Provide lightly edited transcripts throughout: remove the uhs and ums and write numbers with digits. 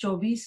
24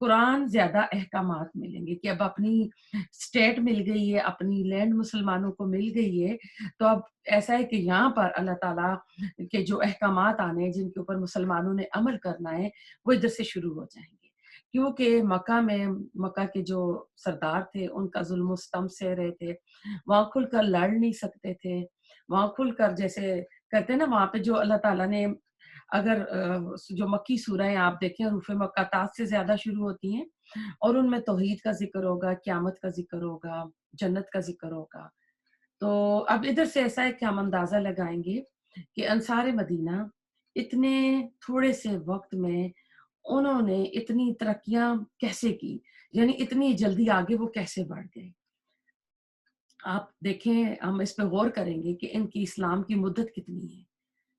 قرآن زیادہ احکامات ملیں گے کہ اب اپنی اسٹیٹ مل گئی ہے، اپنی لینڈ مسلمانوں کو مل گئی ہے، تو اب ایسا ہے کہ یہاں پر اللہ تعالیٰ کے جو احکامات آنے ہیں جن کے اوپر مسلمانوں نے عمل کرنا ہے وہ ادھر سے شروع ہو جائیں گے، کیونکہ مکہ کے جو سردار تھے ان کا ظلم و ستم سہ رہے تھے، وہاں کھل کر لڑ نہیں سکتے تھے، وہاں کھل کر جیسے کرتے ہیں نا، وہاں پہ جو اللہ تعالیٰ نے اگر جو مکی سورہیں آپ دیکھیں حروف مقطعات سے زیادہ شروع ہوتی ہیں اور ان میں توحید کا ذکر ہوگا، قیامت کا ذکر ہوگا، جنت کا ذکر ہوگا، تو اب ادھر سے ایسا ہے کہ ہم اندازہ لگائیں گے کہ انصار مدینہ اتنے تھوڑے سے وقت میں انہوں نے اتنی ترقیاں کیسے کی، یعنی اتنی جلدی آگے وہ کیسے بڑھ گئے۔ آپ دیکھیں، ہم اس پہ غور کریں گے کہ ان کی اسلام کی مدت کتنی ہے،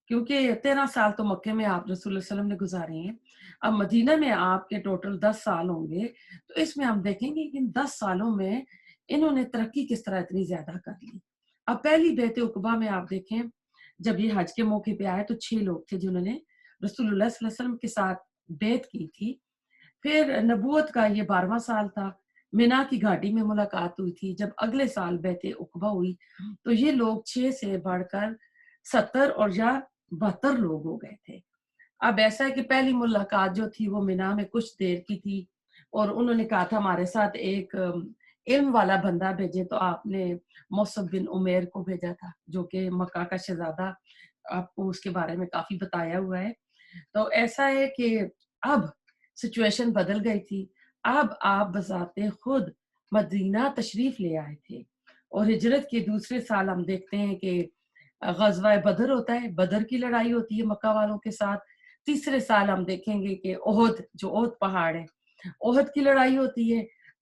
کیونکہ 13 سال تو مکے میں آپ رسول اللہ علیہ وسلم نے گزارے ہیں، اب مدینہ میں آپ کے ٹوٹل 10 سال ہوں گے، تو اس میں ہم دیکھیں گے کہ ان 10 سالوں میں انہوں نے ترقی کس طرح اتنی زیادہ کر لی۔ اب پہلی بیعت عقبہ میں آپ دیکھیں، جب یہ حج کے موقع پہ آئے تو 6 لوگ تھے جنہوں نے رسول اللہ صلی اللہ علیہ وسلم کے ساتھ بیعت کی تھی۔ پھر نبوت کا یہ 12واں سال تھا، مینا کی گھاٹی میں ملاقات ہوئی تھی، جب اگلے سال بیعت عقبہ ہوئی تو یہ لوگ 6 سے بڑھ کر 70 اور یا 72 لوگ ہو گئے تھے۔ اب ایسا ہے کہ پہلی ملاقات جو تھی وہ مینا میں کچھ دیر کی تھی اور انہوں نے کہا تھا ہمارے ساتھ ایک علم والا بندہ بھیجے، تو آپ نے مصعب بن عمیر کو بھیجا تھا جو کہ مکہ کا شہزادہ، آپ کو اس کے بارے میں کافی بتایا ہوا ہے۔ تو ایسا ہے کہ اب سچویشن بدل گئی تھی، اب آپ بذات خود مدینہ تشریف لے آئے تھے اور ہجرت کے دوسرے سال ہم دیکھتے ہیں کہ غزوہ بدر ہوتا ہے، بدر کی لڑائی ہوتی ہے مکہ والوں کے ساتھ۔ تیسرے سال ہم دیکھیں گے کہ احد، جو احد پہاڑ ہے، احد کی لڑائی ہوتی ہے۔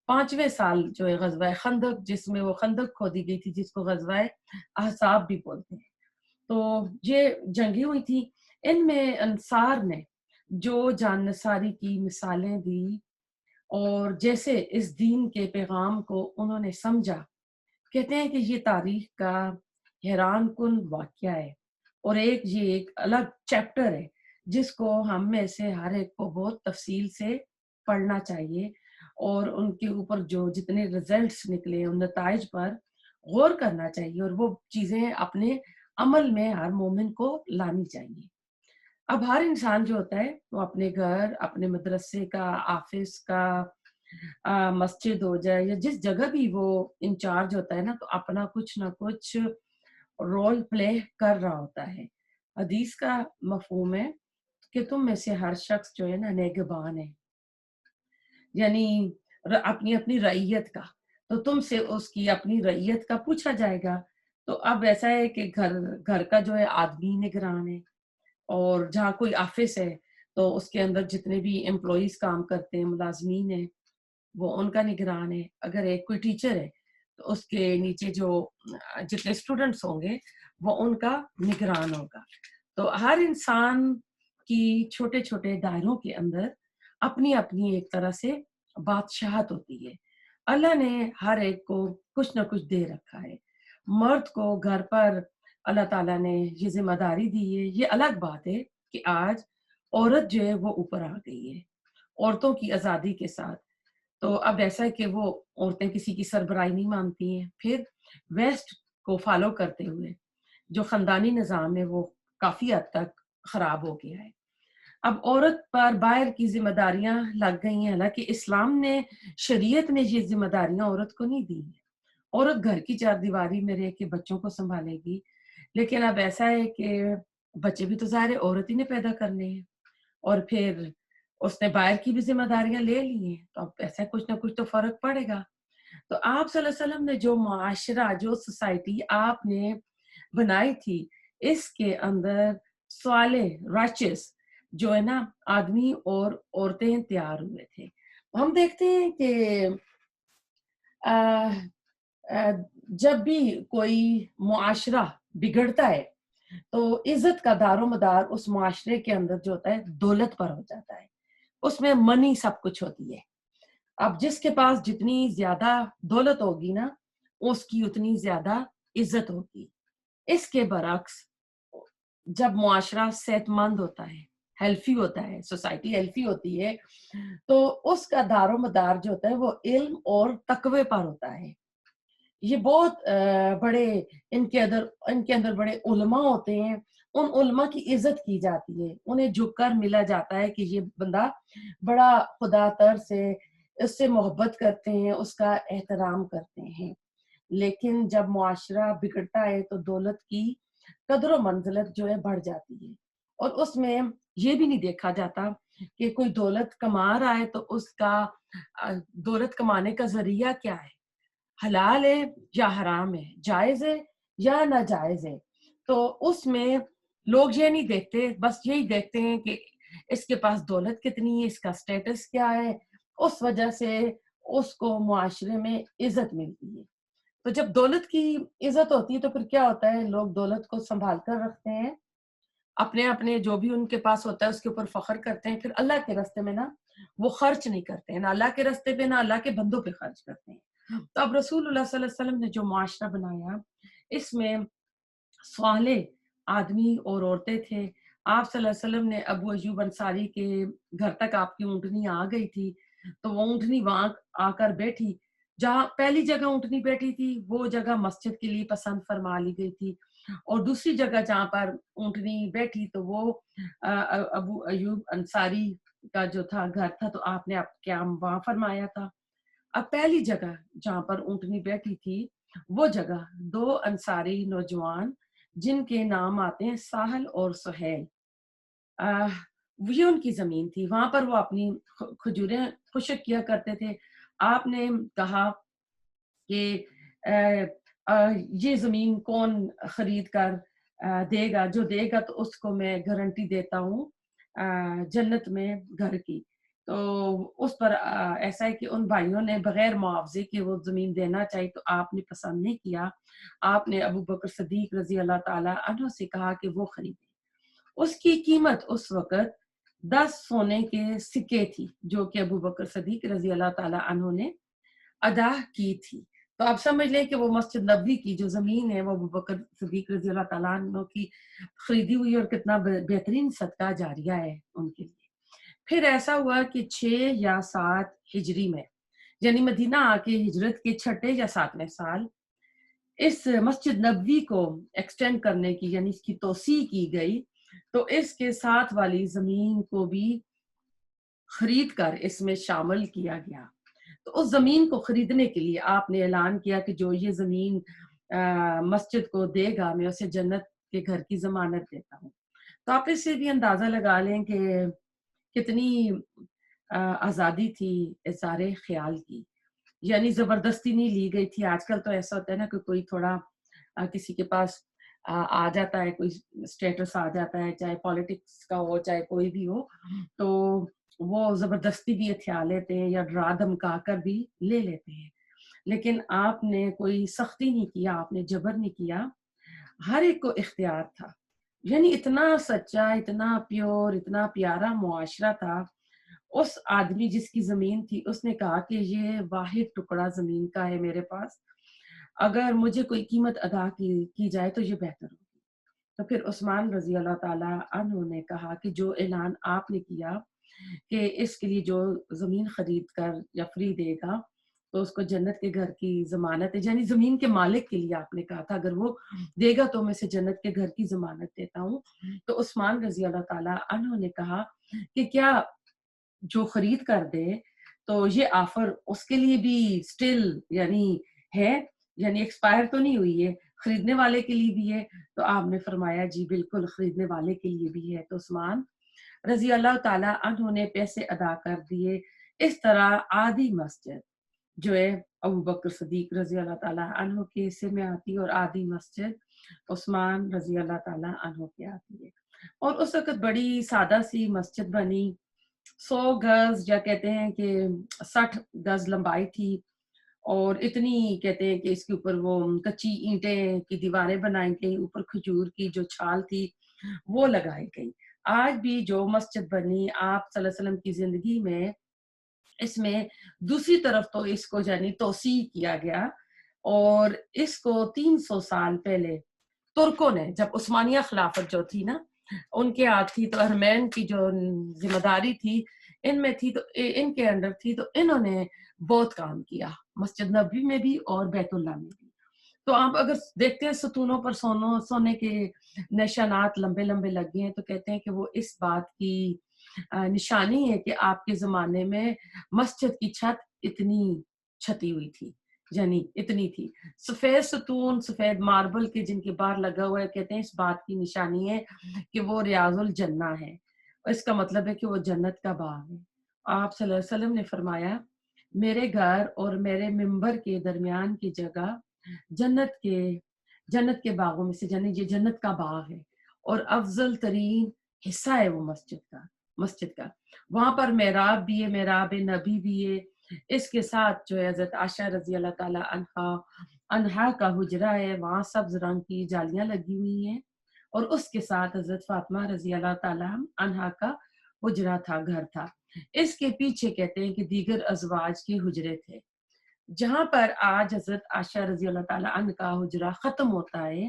5ویں سال جو ہے غزوہ خندق، جس میں وہ خندق کھودی گئی تھی، جس کو غزوہ احزاب بھی بولتے ہیں۔ تو یہ جنگیں ہوئی تھی، ان میں انصار نے جو جان نثاری کی مثالیں دی اور جیسے اس دین کے پیغام کو انہوں نے سمجھا، کہتے ہیں کہ یہ تاریخ کا حیران کن واقعہ ہے اور یہ ایک الگ چیپٹر ہے جس کو ہم میں سے ہر ایک کو بہت تفصیل سے پڑھنا چاہیے اور ان کے اوپر جو جتنے ریزلٹس نکلے ان نتائج پر غور کرنا چاہیے اور وہ چیزیں اپنے عمل میں ہر مومن کو لانی چاہیے۔ اب ہر انسان جو ہوتا ہے وہ اپنے گھر، اپنے مدرسے کا، آفس کا، مسجد ہو جائے یا جس جگہ بھی وہ انچارج ہوتا ہے نا، تو اپنا کچھ نہ کچھ رول پلے کر رہا ہوتا ہے۔ حدیث کا مفہوم ہے کہ تم میں سے ہر شخص جو ہے نا نگہبان ہے، یعنی اپنی اپنی رعیت کا، تو تم سے اس کی اپنی رعیت کا پوچھا جائے گا۔ تو اب ایسا ہے کہ گھر کا جو ہے آدمی نگران ہے، اور جہاں کوئی آفس ہے تو اس کے اندر جتنے بھی امپلائیز کام کرتے ہیں، ملازمین ہیں، وہ ان کا نگران ہے۔ اگر ایک کوئی ٹیچر ہے تو اس کے نیچے جو جتنے اسٹوڈنٹس ہوں گے وہ ان کا نگران ہوگا۔ تو ہر انسان کی چھوٹے چھوٹے دائروں کے اندر اپنی اپنی ایک طرح سے بادشاہت ہوتی ہے۔ اللہ نے ہر ایک کو کچھ نہ کچھ دے رکھا ہے۔ مرد کو گھر پر اللہ تعالیٰ نے یہ ذمہ داری دی ہے۔ یہ الگ بات ہے کہ آج عورت جو ہے وہ اوپر آ گئی ہے عورتوں کی آزادی کے ساتھ۔ تو اب ایسا ہے کہ وہ عورتیں کسی کی سربراہی نہیں مانتی ہیں۔ پھر ویسٹ کو فالو کرتے ہوئے جو خاندانی نظام ہے وہ کافی حد تک خراب ہو گیا ہے۔ اب عورت پر باہر کی ذمہ داریاں لگ گئی ہیں، حالانکہ اسلام نے، شریعت نے یہ ذمہ داریاں عورت کو نہیں دی ہیں۔ عورت گھر کی چار دیواری میں رہ کے بچوں کو سنبھالے گی، لیکن اب ایسا ہے کہ بچے بھی تو ظاہر ہے عورت ہی نے پیدا کرنے ہیں، اور پھر اس نے باہر کی بھی ذمہ داریاں لے لی ہیں، تو اب ایسا کچھ نہ کچھ تو فرق پڑے گا۔ تو آپ صلی اللہ علیہ وسلم نے جو معاشرہ، جو سوسائٹی آپ نے بنائی تھی، اس کے اندر صالح، رائچس جو ہے نا آدمی اور عورتیں تیار ہوئے تھے۔ ہم دیکھتے ہیں کہ جب بھی کوئی معاشرہ بگڑتا ہے تو عزت کا دار و مدار اس معاشرے کے اندر جو ہوتا ہے دولت پر ہو جاتا ہے، اس میں منی سب کچھ ہوتی ہے۔ اب جس کے پاس جتنی زیادہ دولت ہوگی نا، اس کی اتنی زیادہ عزت ہوگی۔ اس کے برعکس جب معاشرہ صحت مند ہوتا ہے، ہیلفی ہوتا ہے، سوسائٹی ہیلفی ہوتی ہے، تو اس کا دار و مدار جو ہوتا ہے وہ علم اور تقوی پر ہوتا ہے۔ یہ بہت بڑے ان کے اندر بڑے علماء ہوتے ہیں، ان علماء کی عزت کی جاتی ہے، انہیں جھک کر ملا جاتا ہے کہ یہ بندہ بڑا خدا ترس ہے، اس سے محبت کرتے ہیں، اس کا احترام کرتے ہیں۔ لیکن جب معاشرہ بگڑتا ہے تو دولت کی قدر و منزلت جو ہے بڑھ جاتی ہے، اور اس میں یہ بھی نہیں دیکھا جاتا کہ کوئی دولت کما رہا ہے تو اس کا دولت کمانے کا ذریعہ کیا ہے، حلال ہے یا حرام ہے، جائز ہے یا ناجائز ہے۔ تو اس میں لوگ یہ نہیں دیکھتے، بس یہی دیکھتے ہیں کہ اس کے پاس دولت کتنی ہے، اس کا سٹیٹس کیا ہے، اس وجہ سے اس کو معاشرے میں عزت ملتی ہے۔ تو جب دولت کی عزت ہوتی ہے تو پھر کیا ہوتا ہے، لوگ دولت کو سنبھال کر رکھتے ہیں، اپنے اپنے جو بھی ان کے پاس ہوتا ہے اس کے اوپر فخر کرتے ہیں، پھر اللہ کے راستے میں نا وہ خرچ نہیں کرتے ہیں، نہ اللہ کے راستے پہ نہ اللہ کے بندوں پہ خرچ کرتے ہیں۔ تو اب رسول اللہ صلی اللہ علیہ وسلم نے جو معاشرہ بنایا، اس میں صالح آدمی اور عورتیں تھے۔ آپ صلی اللہ علیہ وسلم نے ابو ایوب انصاری کے گھر تک آپ کی اونٹنی آ گئی تھی، تو وہ اونٹنی وہاں آ کر بیٹھی، جہاں پہلی جگہ اونٹنی بیٹھی تھی وہ جگہ مسجد کے لیے پسند فرما لی گئی تھی، اور دوسری جگہ جہاں پر اونٹنی بیٹھی تو وہ ابو ایوب انصاری کا جو تھا گھر تھا، تو آپ نے قیام وہاں فرمایا تھا۔ اب پہلی جگہ جہاں پر اونٹنی بیٹھی تھی وہ جگہ دو انصاری نوجوان جن کے نام آتے ہیں ساحل اور سہیل، یہ ان کی زمین تھی، وہاں پر وہ اپنی کھجوریں خشک کیا کرتے تھے۔ آپ نے کہا کہ یہ زمین کون خرید کر دے گا، جو دے گا تو اس کو میں گارنٹی دیتا ہوں جنت میں گھر کی۔ تو اس پر ایسا ہے کہ ان بھائیوں نے بغیر معاوضے کے وہ زمین دینا چاہی، تو آپ نے پسند نہیں کیا، آپ نے ابو بکر صدیق رضی اللہ تعالی عنہ سے کہا کہ وہ خریدے۔ اس کی قیمت اس وقت 10 سونے کے سکے تھی، جو کہ ابو بکر صدیق رضی اللہ تعالی عنہ نے ادا کی تھی۔ تو آپ سمجھ لیں کہ وہ مسجد نبوی کی جو زمین ہے وہ ابو بکر صدیق رضی اللہ تعالیٰ عنہ کی خریدی ہوئی، اور کتنا بہترین صدقہ جاریہ ہے ان کے لیے۔ پھر ایسا ہوا کہ 6 یا 7 ہجری میں، یعنی مدینہ آ کے ہجرت کے 6 یا 7ویں سال، اس مسجد نبوی کو ایکسٹینڈ کرنے کی یعنی اس کی توسیع کی گئی، تو اس کے ساتھ والی زمین کو بھی خرید کر اس میں شامل کیا گیا۔ تو اس زمین کو خریدنے کے لیے آپ نے اعلان کیا کہ جو یہ زمین مسجد کو دے گا میں اسے جنت کے گھر کی ضمانت دیتا ہوں۔ تو آپ اس سے بھی اندازہ لگا لیں کہ کتنی آزادی تھی اظہار خیال کی، یعنی زبردستی نہیں لی گئی تھی۔ آج کل تو ایسا ہوتا ہے نا کہ کوئی تھوڑا کسی کے پاس آ جاتا ہے، کوئی اسٹیٹس آ جاتا ہے، چاہے پالیٹکس کا ہو چاہے کوئی بھی ہو، تو وہ زبردستی بھی ہتھیا لیتے ہیں یا ڈرا دھمکا کر بھی لے لیتے ہیں۔ لیکن آپ نے کوئی سختی نہیں کیا، آپ نے جبر نہیں کیا، ہر ایک کو اختیار تھا۔ یعنی اتنا سچا، اتنا پیور، اتنا پیارا معاشرہ تھا۔ اس آدمی جس کی زمین تھی اس نے کہا کہ یہ واحد ٹکڑا زمین کا ہے میرے پاس، اگر مجھے کوئی قیمت ادا کی جائے تو یہ بہتر ہوگی۔ تو پھر عثمان رضی اللہ تعالی عنہ نے کہا کہ جو اعلان آپ نے کیا کہ اس کے لیے جو زمین خرید کر یا فری دے گا تو اس کو جنت کے گھر کی ضمانت ہے، یعنی زمین کے مالک کے لیے آپ نے کہا تھا، اگر وہ دے گا تو میں اسے جنت کے گھر کی ضمانت دیتا ہوں۔ تو عثمان رضی اللہ تعالی عنہ نے کہا کہ کیا جو خرید کر دے تو یہ آفر اس کے لیے بھی سٹل یعنی ہے، یعنی ایکسپائر تو نہیں ہوئی ہے، خریدنے والے کے لیے بھی ہے؟ تو آپ نے فرمایا جی بالکل خریدنے والے کے لیے بھی ہے۔ تو عثمان رضی اللہ تعالی عنہ نے پیسے ادا کر دیے۔ اس طرح آدھی مسجد جو ہے ابو بکر صدیق رضی اللہ تعالی عنہ کے حصے میں آتی ہے، اور آدھی مسجد عثمان رضی اللہ تعالی عنہ کے آتی ہے۔ اور اس وقت بڑی سادہ سی مسجد بنی، 100 گز یا کہتے ہیں کہ 60 گز لمبائی تھی، اور اتنی کہتے ہیں کہ اس کے اوپر وہ کچی اینٹیں کی دیواریں بنائی گئی، اوپر کھجور کی جو چھال تھی وہ لگائی گئی۔ آج بھی جو مسجد بنی آپ صلی اللہ علیہ وسلم کی زندگی میں، اس میں دوسری طرف تو اس کو یعنی توسیع کیا گیا، اور اس کو 300 سال پہلے ترکوں نے، جب عثمانیہ خلافت جو تھی نا، ان کے ہاتھ تھی، تو حرمین کی جو ذمہ داری تھی ان میں تھی، تو ان کے انڈر تھی، تو انہوں نے بہت کام کیا، مسجد نبوی میں بھی اور بیت اللہ میں بھی۔ تو آپ اگر دیکھتے ہیں ستونوں پر سونے کے نشانات لمبے لمبے لگے ہیں، تو کہتے ہیں کہ وہ اس بات کی نشانی ہے کہ آپ کے زمانے میں مسجد کی چھت اتنی چھتی ہوئی تھی، یعنی اتنی تھی۔ سفید ستون، سفید ماربل کے جن کے باہر لگا ہوا ہے، کہتے ہیں اس بات کی نشانی ہے کہ وہ ریاض الجنہ ہے، اس کا مطلب ہے کہ وہ جنت کا باغ ہے۔ آپ صلی اللہ علیہ وسلم نے فرمایا، میرے گھر اور میرے ممبر کے درمیان کی جگہ جنت کے باغوں میں سے، یعنی یہ جنت کا باغ ہے، اور افضل ترین حصہ ہے وہ مسجد کا۔ وہاں پر محراب بھی ہے، محراب نبی بھی ہے۔ اس کے ساتھ جو ہے حضرت عائشہ رضی اللہ تعالی عنہا کا حجرہ ہے، وہاں سبز رنگ کی جالیاں لگی ہوئی ہیں، اور اس کے ساتھ حضرت فاطمہ رضی اللہ تعالی عنہا کا حجرہ تھا، گھر تھا۔ اس کے پیچھے کہتے ہیں کہ دیگر ازواج کے حجرے تھے، جہاں پر آج حضرت عائشہ رضی اللہ تعالی عنہ کا حجرہ ختم ہوتا ہے،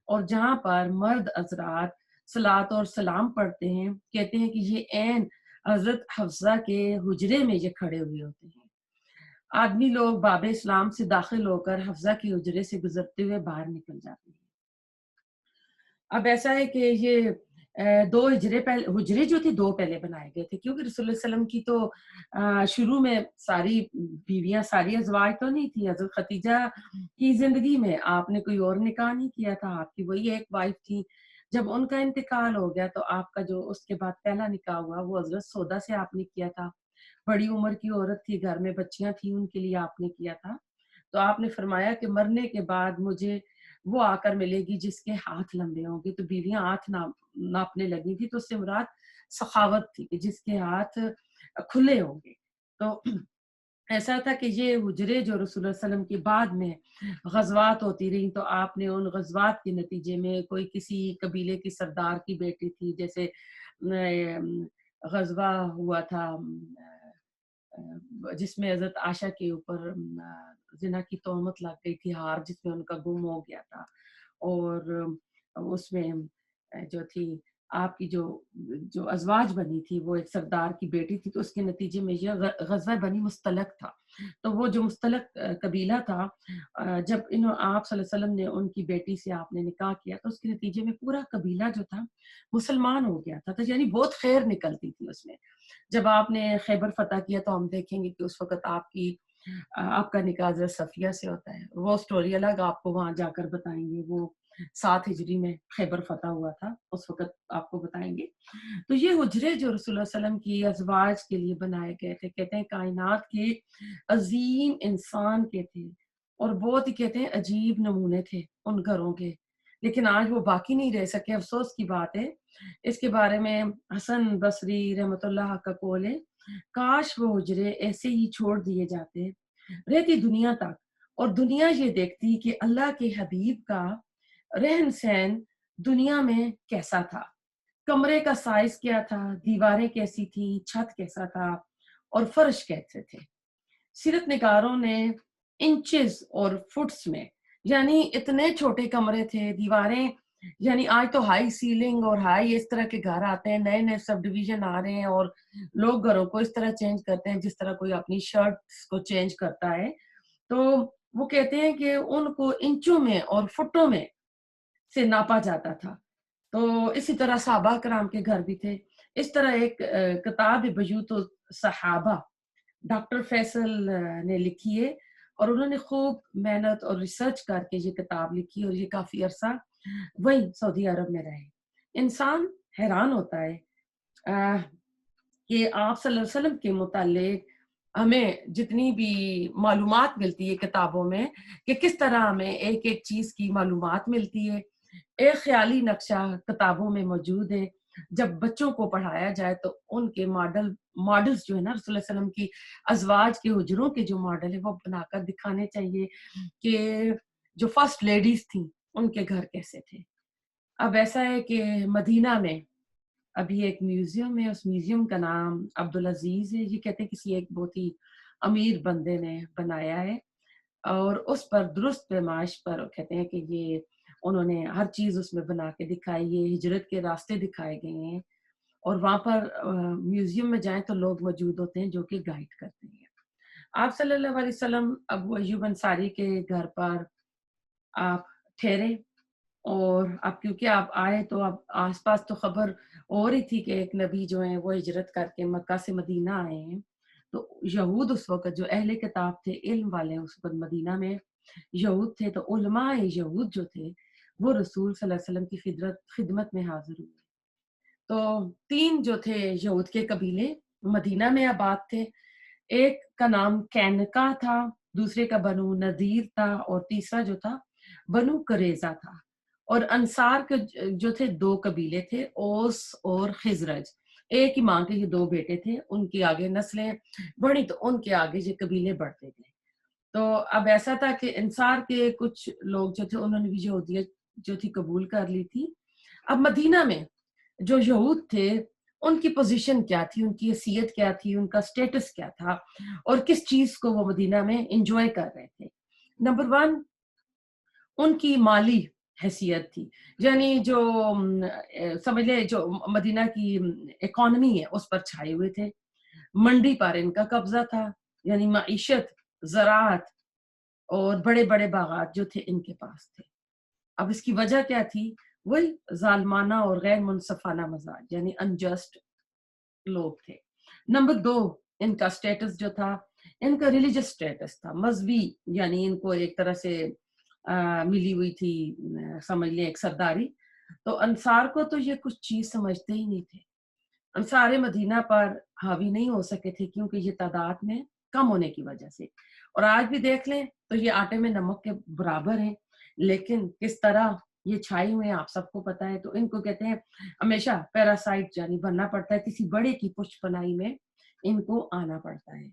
اور جہاں پر مرد حضرات صلاۃ اور سلام پڑھتے ہیں، کہتے ہیں کہ یہ عین حضرت حفصہ کے حجرے میں یہ کھڑے ہوئے ہوتے ہیں۔ آدمی لوگ باب اسلام سے داخل ہو کر حفصہ کے حجرے سے گزرتے ہوئے باہر نکل جاتے ہیں۔ اب ایسا ہے کہ یہ دو حجرے جو تھے دو پہلے بنائے گئے تھے، کیونکہ رسول اللہ علیہ وسلم کی تو شروع میں ساری بیویاں، ساری ازواج تو نہیں تھی۔ حضرت ختیجہ کی زندگی میں آپ نے کوئی اور نکاح نہیں کیا تھا، آپ کی وہی ایک وائف تھی۔ جب ان کا انتقال ہو گیا تو آپ کا جو اس کے بعد پہلا نکاح ہوا وہ حضرت سودا سے آپ نے کیا تھا۔ بڑی عمر کی عورت تھی، گھر میں بچیاں تھیں، ان کے لیے آپ نے کیا تھا۔ تو آپ نے فرمایا کہ مرنے کے بعد مجھے وہ آ کر ملے گی جس کے ہاتھ لمبے ہوں گے۔ تو بیویاں ہاتھ ناپنے لگی تھی، تو اس سے مراد سخاوت تھی کہ جس کے ہاتھ کھلے ہوں گے۔ تو ایسا تھا کہ یہ حجرے جو رسول اللہ علیہ وسلم کے بعد میں غزوات ہوتی رہیں، تو آپ نے ان غزوات کے نتیجے میں کوئی کسی قبیلے کی سردار کی بیٹی تھی، جیسے غزوہ ہوا تھا جس میں حضرت عائشہ کے اوپر زنا کی تہمت لگ گئی تھی، ہار جس میں ان کا گم ہو گیا تھا، اور اس میں جو تھی آپ کی جو ازواج بنی تھی وہ ایک سردار کی بیٹی تھی، تو اس کے نتیجے میں یہ غزوہ بنی مستلق تھا۔ تو وہ جو مستلق قبیلہ تھا، جب آپ صلی اللہ علیہ وسلم نے ان کی بیٹی سے آپ نے نکاح کیا، تو اس کے نتیجے میں پورا قبیلہ جو تھا مسلمان ہو گیا تھا، تو یعنی بہت خیر نکلتی تھی اس میں۔ جب آپ نے خیبر فتح کیا تو ہم دیکھیں گے کہ اس وقت آپ کا نکاح حضرت صفیہ سے ہوتا ہے، وہ سٹوری الگ آپ کو وہاں جا کر بتائیں گے، وہ 7 ہجری میں خیبر فتح ہوا تھا، اس وقت آپ کو بتائیں گے۔ تو یہ حجرے جو رسول اللہ علیہ وسلم کی ازواج کے لیے بنائے گئے تھے، کہتے ہیں کائنات کے عظیم انسان کے تھے، اور بہت ہی کہتے ہیں عجیب نمونے تھے ان گھروں کے، لیکن آج وہ باقی نہیں رہ سکے، افسوس کی بات ہے۔ اس کے بارے میں حسن بصری رحمۃ اللہ کا قول ہے، کاش وہ حجرے ایسے ہی چھوڑ دیے جاتے رہتی دنیا تک، اور دنیا یہ دیکھتی کہ اللہ کے حبیب کا رہن سہن دنیا میں کیسا تھا، کمرے کا سائز کیا تھا، دیواریں کیسی تھی، چھت کیسا تھا، اور فرش کیسے تھے۔ سیرت نگاروں نے انچز اور فٹس میں، یعنی اتنے چھوٹے کمرے تھے، دیواریں، یعنی آج تو ہائی سیلنگ اور ہائی اس طرح کے گھر آتے ہیں، نئے نئے سب ڈویژن آ رہے ہیں، اور لوگ گھروں کو اس طرح چینج کرتے ہیں جس طرح کوئی اپنی شرٹ کو چینج کرتا ہے۔ تو وہ کہتے ہیں کہ ان کو انچوں میں اور فٹوں میں سے ناپا جاتا تھا۔ تو اسی طرح صحابہ کرام کے گھر بھی تھے۔ اس طرح ایک کتاب بیوت الصحابہ ڈاکٹر فیصل نے لکھی ہے، اور انہوں نے خوب محنت اور ریسرچ کر کے یہ کتاب لکھی، اور یہ کافی عرصہ وہی سعودی عرب میں رہے۔ انسان حیران ہوتا ہے کہ آپ صلی اللہ علیہ وسلم کے متعلق ہمیں جتنی بھی معلومات ملتی ہے کتابوں میں، کہ کس طرح ہمیں ایک ایک چیز کی معلومات ملتی ہے، ایک خیالی نقشہ کتابوں میں موجود ہے۔ جب بچوں کو پڑھایا جائے تو ان کے ماڈلز جو ہے نا، رسول اللہ علیہ وسلم کی ازواج کے حجروں کے جو ماڈل ہے وہ بنا کر دکھانے چاہیے کہ جو فرسٹ لیڈیز تھیں ان کے گھر کیسے تھے۔ اب ایسا ہے کہ مدینہ میں ابھی ایک میوزیم ہے، اس میوزیم کا نام عبدالعزیز ہے، یہ کہتے ہیں کسی ایک بہت ہی امیر بندے نے بنایا ہے، اور اس پر درست پیمائش پر کہتے ہیں کہ یہ انہوں نے ہر چیز اس میں بنا کے دکھائی ہے، ہجرت کے راستے دکھائے گئے ہیں، اور وہاں پر میوزیم میں جائیں تو لوگ موجود ہوتے ہیں جو کہ گائیڈ کرتے ہیں۔ آپ صلی اللہ علیہ وسلم ابو ایوب انصاری کے گھر پر آپ ٹھہرے، اور اب کیونکہ آپ آئے تو اب آس پاس تو خبر ہو رہی تھی کہ ایک نبی جو ہیں وہ ہجرت کر کے مکہ سے مدینہ آئے ہیں، تو یہود اس وقت جو اہل کتاب تھے، علم والے اس وقت مدینہ میں یہود تھے، تو علماء یہود جو تھے وہ رسول صلی اللہ علیہ وسلم کی خدمت میں حاضر ہوئے۔ تو 3 جو تھے یہود کے قبیلے مدینہ میں آباد تھے، ایک کا نام کینکا تھا، دوسرے کا بنو نذیر تھا، اور تیسرا جو تھا بنو قریظہ تھا۔ اور انصار کے جو تھے 2 قبیلے تھے، اوس اور خزرج، ایک ہی ماں کے یہ 2 بیٹے تھے، ان کی آگے نسلیں بڑھی تو ان کے آگے یہ قبیلے بڑھتے گئے۔ تو اب ایسا تھا کہ انصار کے کچھ لوگ جو تھے انہوں نے بھی یہودیت جو تھی قبول کر لی تھی۔ اب مدینہ میں جو یہود تھے ان کی پوزیشن کیا تھی، ان کی حیثیت کیا تھی، ان کا سٹیٹس کیا تھا، اور کس چیز کو وہ مدینہ میں انجوائے کر رہے تھے۔ نمبر 1 ان کی مالی حیثیت تھی، یعنی جو سمجھ لے جو مدینہ کی اکانومی ہے اس پر چھائے ہوئے تھے، منڈی پر ان کا قبضہ تھا، یعنی معیشت، زراعت اور بڑے بڑے باغات جو تھے ان کے پاس تھے۔ اب اس کی وجہ کیا تھی؟ وہی ظالمانہ اور غیر منصفانہ مزاج، یعنی انجسٹ لوگ تھے۔ نمبر 2 ان کا سٹیٹس جو تھا، ان کا ریلیجس سٹیٹس تھا، مذہبی، یعنی ان کو ایک طرح سے ملی ہوئی تھی، سمجھ لیں ایک سرداری۔ تو انصار کو تو یہ کچھ چیز سمجھتے ہی نہیں تھے، انصار مدینہ پر حاوی نہیں ہو سکے تھے کیونکہ یہ تعداد میں کم ہونے کی وجہ سے۔ اور آج بھی دیکھ لیں تو یہ آٹے میں نمک کے برابر ہیں، لیکن کس طرح یہ چھائی ہوئے ہیں آپ سب کو پتا ہے۔ تو ان کو کہتے ہیں ہمیشہ پیراسائٹ، یعنی بننا پڑتا ہے، کسی بڑے کی پشت پناہی میں ان کو آنا پڑتا ہے۔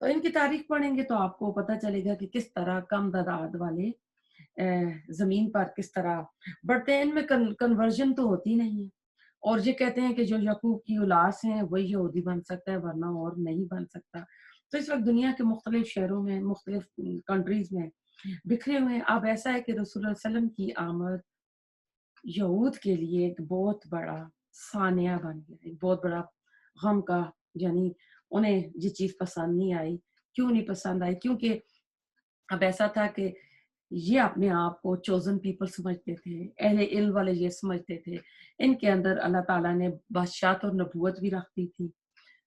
تو ان کی تاریخ پڑھیں گے تو آپ کو پتا چلے گا کہ کس طرح کم تعداد والے زمین پر کس طرح بڑھتے ہیں۔ ان میں کنورژن تو ہوتی نہیں ہے، اور یہ کہتے ہیں کہ جو یعقوب کی اولاد ہیں وہی یہودی بن سکتا ہے ورنہ اور نہیں بن سکتا۔ تو اس وقت دنیا کے مختلف شہروں میں، مختلف کنٹریز میں بکھرے ہوئے ہیں۔ اب ایسا ہے کہ رسول اللہ علیہ وسلم کی آمد یہود کے لیے ایک بہت بڑا سانیہ بن گیا، ایک بہت بڑا غم کا، یعنی انہیں یہ چیز پسند نہیں آئی۔ کیوں نہیں پسند آئی؟ کیونکہ اب ایسا تھا کہ یہ اپنے آپ کو چوزن پیپل سمجھتے تھے، اہل علم والے یہ سمجھتے تھے، ان کے اندر اللہ تعالیٰ نے بادشاہت اور نبوت بھی رکھ دی تھی،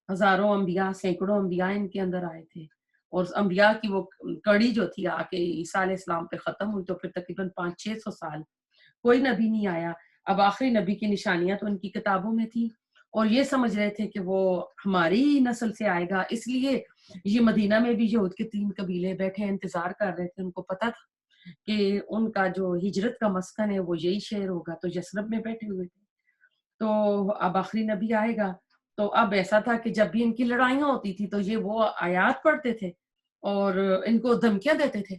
ہزاروں انبیاء، سینکڑوں انبیاء ان کے اندر آئے تھے، اور انبیاء کی وہ کڑی جو تھی آ کے عیسیٰ علیہ السلام پہ ختم ہوئی، تو پھر تقریباً 500-600 سال کوئی نبی نہیں آیا۔ اب آخری نبی کی نشانیاں تو ان کی کتابوں میں تھی، اور یہ سمجھ رہے تھے کہ وہ ہماری نسل سے آئے گا، اس لیے یہ مدینہ میں بھی یہود کے 3 قبیلے بیٹھے انتظار کر رہے تھے۔ ان کو پتا تھا کہ ان کا جو ہجرت کا مسکن ہے وہ یہی شہر ہوگا، تو یثرب میں بیٹھے ہوئے تھے۔ تو اب آخری نبی آئے گا، تو اب ایسا تھا کہ جب بھی ان کی لڑائیاں ہوتی تھی تو یہ وہ آیات پڑھتے تھے اور ان کو دھمکیاں دیتے تھے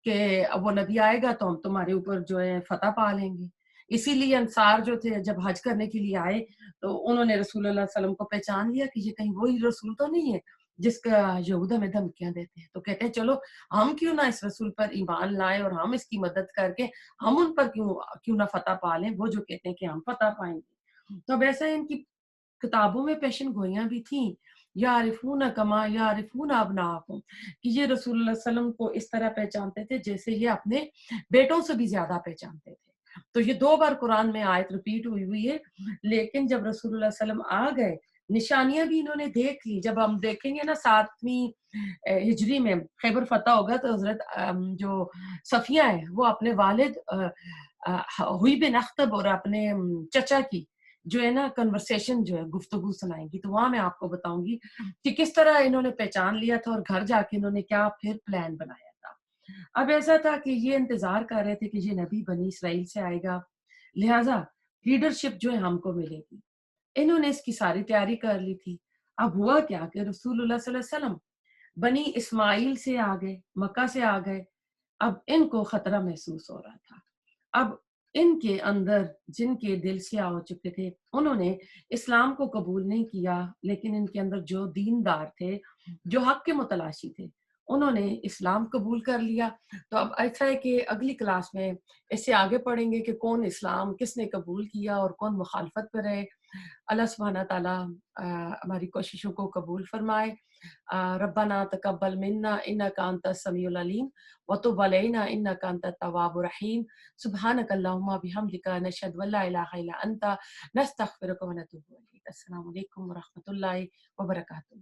کہ اب وہ نبی آئے گا تو ہم تمہارے اوپر جو ہے فتح پا لیں گے۔ اسی لیے انصار جو تھے جب حج کرنے کے لیے آئے تو انہوں نے رسول اللہ صلی اللہ علیہ وسلم کو پہچان لیا کہ یہ کہیں وہی رسول تو نہیں ہے جس کا یہود ہمیں دھمکیاں دیتے ہیں۔ تو کہتے ہیں چلو ہم کیوں نہ اس رسول پر ایمان لائیں اور ہم اس کی مدد کر کے ہم ان پر کیوں نہ فتح پا لیں، وہ جو کہتے ہیں کہ ہم فتح پائیں گے۔ تو اب ایسا ان کی کتابوں میں پیشن گوئیاں بھی تھیں، یعرفون کما یعرفون ابناءہم، کہ یہ رسول اللہ صلی اللہ علیہ وسلم کو اس طرح پہچانتے تھے جیسے یہ اپنے بیٹوں سے بھی زیادہ پہچانتے تھے۔ تو یہ 2 بار قرآن میں آیت ریپیٹ ہوئی ہے، لیکن جب رسول اللہ صلی اللہ علیہ وسلم آ گئے نشانیاں بھی انہوں نے دیکھ لی۔ جب ہم دیکھیں گے نا 7ویں ہجری میں خیبر فتح ہوگا تو حضرت جو صفیہ ہے وہ اپنے والد ہوئی بن اخطب اور اپنے چچا کی جو ہے نا کنورسیشن جو ہے گفتگو سنائیں گی، تو وہاں میں آپ کو بتاؤں گی کہ کس طرح انہوں نے پہچان لیا تھا اور گھر جا کے انہوں نے کیا پھر پلان بنایا تھا۔ اب ایسا تھا کہ یہ انتظار کر رہے تھے کہ یہ نبی بنی اسرائیل سے آئے گا، لہٰذا لیڈرشپ جو ہے ہم کو ملے گی۔ انہوں نے اس کی ساری تیاری کر لی تھی۔ اب ہوا کیا کہ رسول اللہ صلی اللہ علیہ وسلم بنی اسماعیل سے آ گئے، مکہ سے آ گئے، اب ان کو خطرہ محسوس ہو رہا تھا۔ اب ان کے اندر جن کے دل سیاہ ہو چکے تھے انہوں نے اسلام کو قبول نہیں کیا، لیکن ان کے اندر جو دیندار تھے، جو حق کے متلاشی تھے، انہوں نے اسلام قبول کر لیا۔ تو اب ایسا ہے کہ اگلی کلاس میں اس سے آگے پڑھیں گے کہ کون اسلام کس نے قبول کیا اور کون مخالفت پر رہے۔ اللہ سبحانہ تعالیٰ ہماری کوششوں کو قبول فرمائے۔ ربنا تقبل منا انک انت السمیع العلیم وتب علینا انک انت التواب الرحیم سبحانک اللہم بحمدک نشہد ان لا الہ الا انت نستغفرک ونتوب الیک۔ السلام علیکم ورحمۃ اللہ وبرکاتہ۔